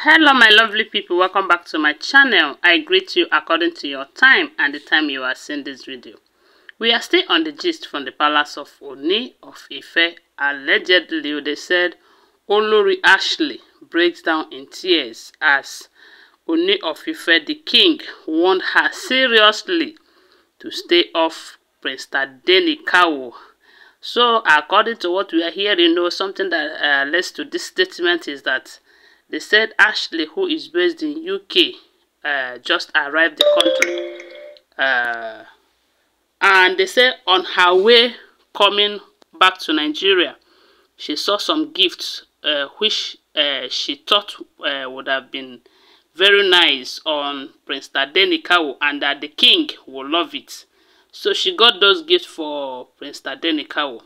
Hello my lovely people, welcome back to my channel. I greet you according to your time and the time you are seeing this video. We are still on the gist from the palace of Ooni of Ife. Allegedly, they said Olori Ashley breaks down in tears as Ooni of Ife, the king, warned her seriously to stay off Prince Tadenikawo. So according to what we are hearing, something that leads to this statement is that they said Ashley, who is based in UK, just arrived the country. And they said on her way coming back to Nigeria, she saw some gifts which she thought would have been very nice on Prince Tadenikawo and that the king will love it. So she got those gifts for Prince Tadenikawo.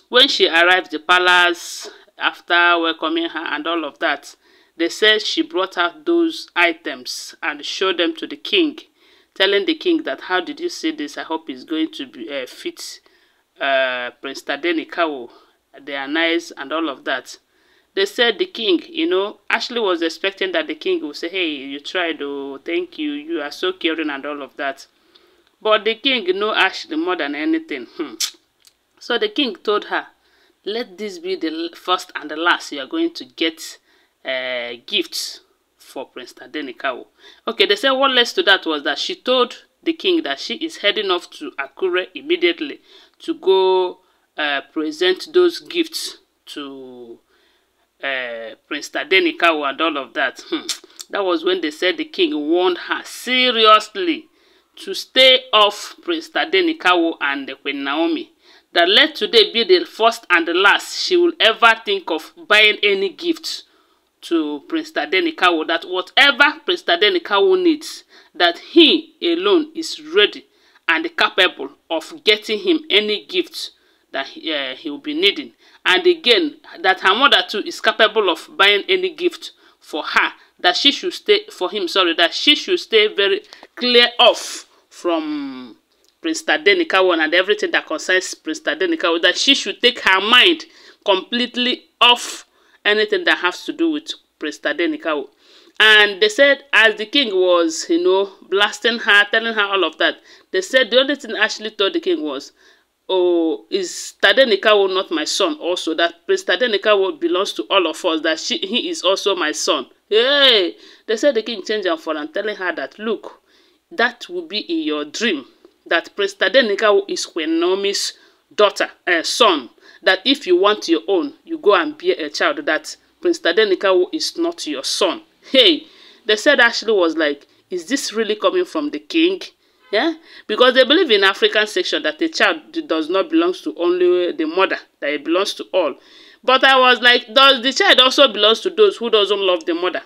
When she arrived at the palace, after welcoming her and all of that, they said she brought out those items and showed them to the king, telling the king that, how did you see this? I hope it's going to be fit Prince Tadenikawo. They are nice and all of that. They said the king, Ashley was expecting that the king would say, hey, you tried, oh, thank you, you are so caring and all of that. But the king knew Ashley more than anything. So the king told her, let this be the first and the last you are going to get gifts for Prince Tadenikawo. Okay, they said what led to that was that she told the king that she is heading off to Akure immediately to go present those gifts to Prince Tadenikawo and all of that. That was when they said the king warned her seriously to stay off Prince Tadenikawo and Queen Naomi. That let today be the first and the last she will ever think of buying any gift to Prince Tadenikawo. That whatever Prince Tadenikawo needs, that he alone is ready and capable of getting him any gift that he will be needing. And again, that her mother too is capable of buying any gift for her. That she should stay for him. Sorry, that she should stay very clear off from Prince Tadenikawo and everything that concerns Prince Tadenikawo, that she should take her mind completely off anything that has to do with Prince Tadenikawo. And they said, as the king was, blasting her, telling her all of that, they said the only thing Ashley told the king was, oh, is Tadenikawo not my son also? That Prince Tadenikawo belongs to all of us, that he is also my son. Hey! They said the king changed her for and telling her that, look, that will be in your dream. That Prince Tadenikawo is Queen Naomi's daughter, son. That if you want your own, you go and bear a child. That Prince Tadenikawo is not your son. Hey, they said Ashley was like, is this really coming from the king? Yeah, because they believe in African section that the child does not belong to only the mother, that it belongs to all. But I was like, does the child also belongs to those who doesn't love the mother?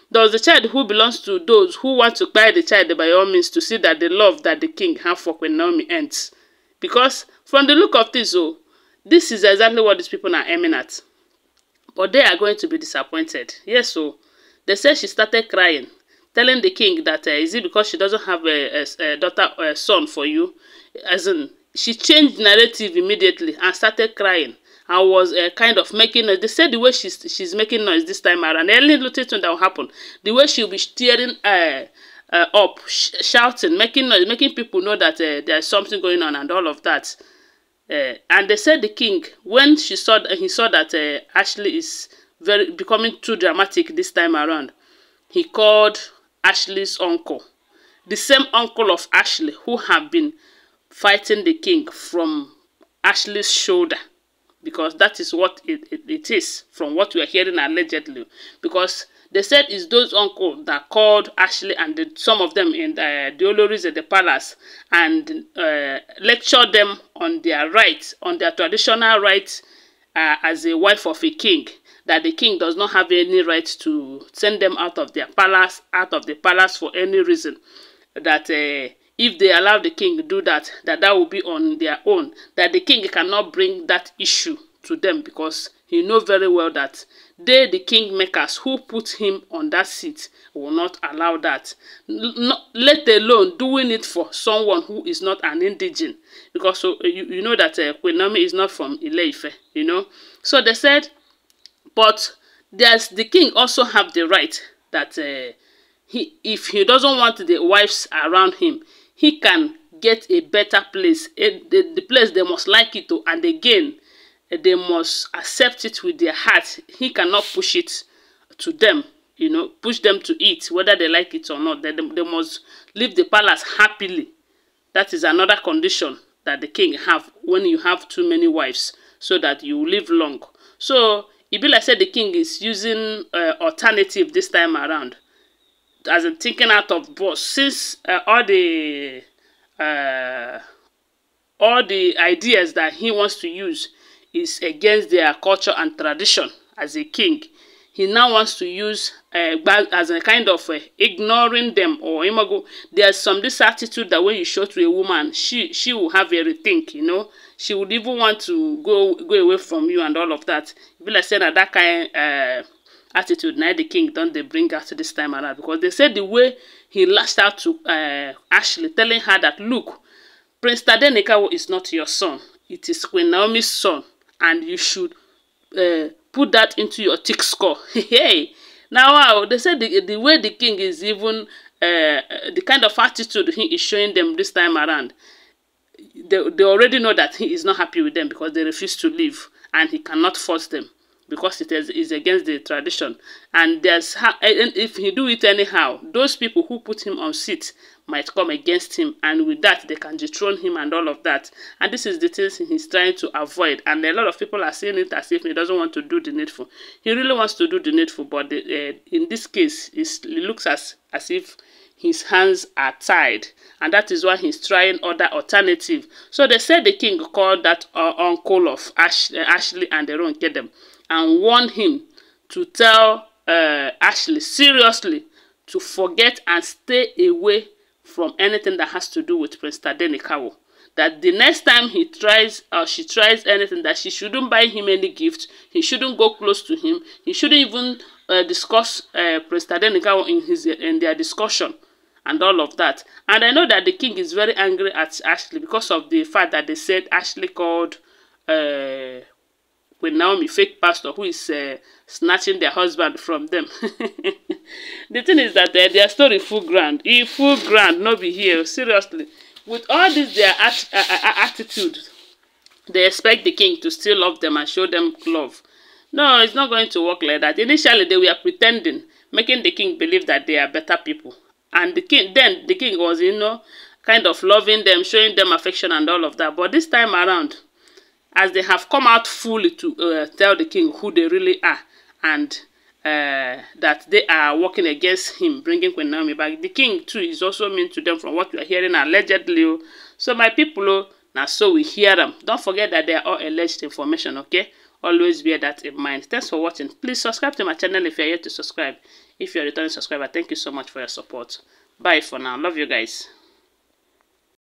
Does the child who belongs to those who want to buy the child by all means to see that the love that the king have for Queen Naomi ends? Because from the look of this, this is exactly what these people are aiming at. But they are going to be disappointed. Yes, so they said she started crying, telling the king that is it because she doesn't have a daughter or a son for you? As in, she changed narrative immediately and started crying. I was kind of making noise. They said the way she's making noise this time around, any little thing that will happen, the way she'll be tearing up, shouting, making noise, making people know that there's something going on and all of that. And they said the king, when he saw that Ashley is becoming too dramatic this time around, he called Ashley's uncle, the same uncle of Ashley who have been fighting the king from Ashley's shoulder. Because that is what it is, from what we are hearing allegedly. Because they said it's those uncles that called Ashley and some of them in the Olories at the palace and lectured them on their rights, on their traditional rights as a wife of a king. That the king does not have any right to send them out of their palace, for any reason. That if they allow the king to do that, that will be on their own. That the king cannot bring that issue to them because he knows very well that they, the kingmakers who put him on that seat, will not allow that. Let alone doing it for someone who is not an indigene. Because so, you know that Queen Naomi is not from Ife, So they said, but the king also have the right that if he doesn't want the wives around him, he can get a better place. The place they must like it to, and again, they must accept it with their heart. He cannot push it to them, you know, push them to it, whether they like it or not. They must leave the palace happily. That is another condition that the king have when you have too many wives, so that you live long. So it be like said the king is using alternative this time around, as in thinking out of box, since all the ideas that he wants to use is against their culture and tradition as a king. He now wants to use as a kind of ignoring them, or imago. There's this attitude that when you show to a woman, she will have a rethink, you know. She would even want to go away from you and all of that. Be like saying that kind attitude now the king don't they bring out this time around, because they said the way he lashed out to Ashley, telling her that, look, Prince Tadenikawo is not your son. It is Queen Naomi's son, and you should put that into your thick skull. Hey, now wow, they said the way the king is even the kind of attitude he is showing them this time around, they already know that he is not happy with them, because they refuse to leave, and he cannot force them, because it is against the tradition. And if he do it anyhow, those people who put him on seat might come against him, and with that they can dethrone him and all of that. And this is the things he's trying to avoid, and a lot of people are seeing it as if he doesn't want to do the needful. He really wants to do the needful, but in this case it looks as if his hands are tied, and that is why he's trying other alternative. So they said the king called that uncle of Ashley and the Ron Kedem and warned him to tell Ashley seriously to forget and stay away from anything that has to do with Prince Tadenikawo. That the next time he tries or she tries anything, that she shouldn't buy him any gift, he shouldn't go close to him, he shouldn't even discuss Prince Tadenikawo in their discussion and all of that. And I know that the king is very angry at Ashley because of the fact that they said Ashley called Queen Naomi fake pastor who is snatching their husband from them. The thing is that their story full ground. Full ground, no be here. Seriously. With all this their attitude, they expect the king to still love them and show them love. No, it's not going to work like that. Initially, they were pretending, making the king believe that they are better people. And the king was, you know, kind of loving them, showing them affection and all of that. But this time around, as they have come out fully to tell the king who they really are, and that they are working against him, bringing Queen Naomi back, the king too is also mean to them from what we are hearing allegedly. So my people, now so we hear them. Don't forget that they are all alleged information, okay? Always bear that in mind. Thanks for watching. Please subscribe to my channel if you are yet to subscribe. If you are a returning subscriber, thank you so much for your support. Bye for now. Love you guys.